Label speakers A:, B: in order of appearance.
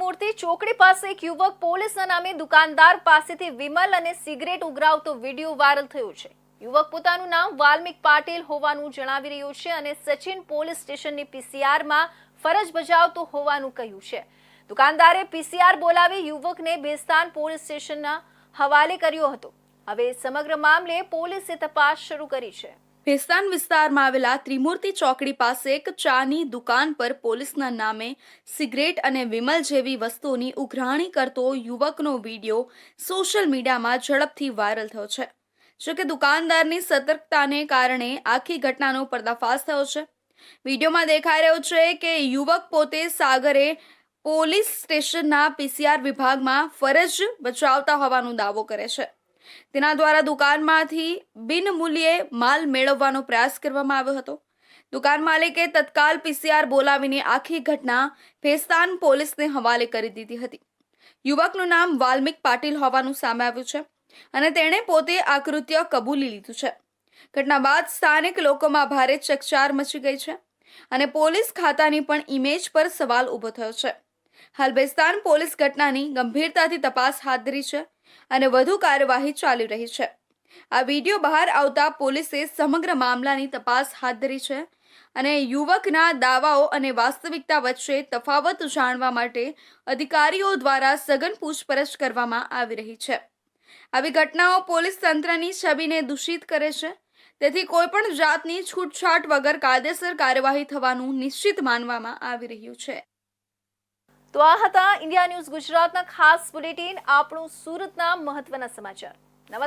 A: ત્રિમૂર્તિ ચોકડી પાસે એક યુવક પોલીસના નામે દુકાનદાર પાસેથી વિમલ અને સિગરેટ ઉઘરાવતો વિડીયો વાયરલ થયો છે। યુવક પોતાનું નામ વાલ્મિક પાટીલ હોવાનું જણાવી રહ્યો છે અને સચિન પોલીસ સ્ટેશનની પીસીઆરમાં ફરજ બજાવતો હોવાનું કહ્યું છે। દુકાનદારે પીસીઆર બોલાવી યુવકને બેસ્તાન પોલીસ સ્ટેશનના હવાલે કર્યો હતો। હવે સમગ્ર મામલે પોલીસે તપાસ શરૂ કરી છે।
B: ભેસ્તાન વિસ્તારમાં આવેલા ત્રિમૂર્તિ ચોકડી પાસે એક ચાની દુકાન પર પોલીસના નામે સિગરેટ અને વિમલ જેવી વસ્તુઓની ઉઘરાણી કરતો યુવકનો વિડીયો સોશિયલ મીડિયામાં ઝડપથી વાયરલ થયો છે। જો કે દુકાનદારની સતર્કતાને કારણે આખી ઘટનાનો પર્દાફાશ થયો છે। વિડીયોમાં દેખાઈ રહ્યો છે કે યુવક પોતે સાગરે પોલીસ સ્ટેશનના પીસીઆર વિભાગમાં ફરજ બજાવતા હોવાનો દાવો કરે છે। તેના દ્વારા દુકાનમાંથી બિનમૂલ્યે માલ મેળવવાનો પ્રયાસ કરવામાં આવ્યો હતો। દુકાન માલિકે તત્કાલ પીસીઆર બોલાવીને આખી ઘટના ભેસ્તાન પોલીસને હવાલે કરી દીધી હતી। યુવકનું નામ વાલ્મિક પાટીલ હોવાનું સામે આવ્યું છે અને તેણે પોતે આ કૃત્ય કબૂલી લીધું છે। ઘટના બાદ સ્થાનિક લોકોમાં ભારે ચકચાર મચી ગઈ છે અને પોલીસ ખાતાની પણ ઇમેજ પર સવાલ ઊભો થયો છે। હાલ ભેસ્તાન પોલીસ ઘટનાની ગંભીરતાથી તપાસ હાથ ધરી છે અને વધુ કાર્યવાહી ચાલી રહી છે। આ વિડીયો બહાર આવતા પોલીસે સમગ્ર મામલાની તપાસ હાથ ધરી છે અને યુવકના દાવાઓ અને વાસ્તવિકતા વચ્ચે તફાવત જાણવા માટે અધિકારીઓ દ્વારા સઘન પૂછપરછ કરવામાં આવી રહી છે। આવી ઘટનાઓ પોલીસ તંત્રની છબીને દૂષિત કરે છે, તેથી કોઈપણ જાતની છૂટછાટ વગર કાયદેસર કાર્યવાહી થવાનું નિશ્ચિત માનવામાં આવી રહ્યું છે।
A: તો આ હતા ઇન્ડિયા ન્યૂઝ ગુજરાતના ખાસ બુલેટિન, આપણું સુરતના મહત્વના સમાચાર। નવા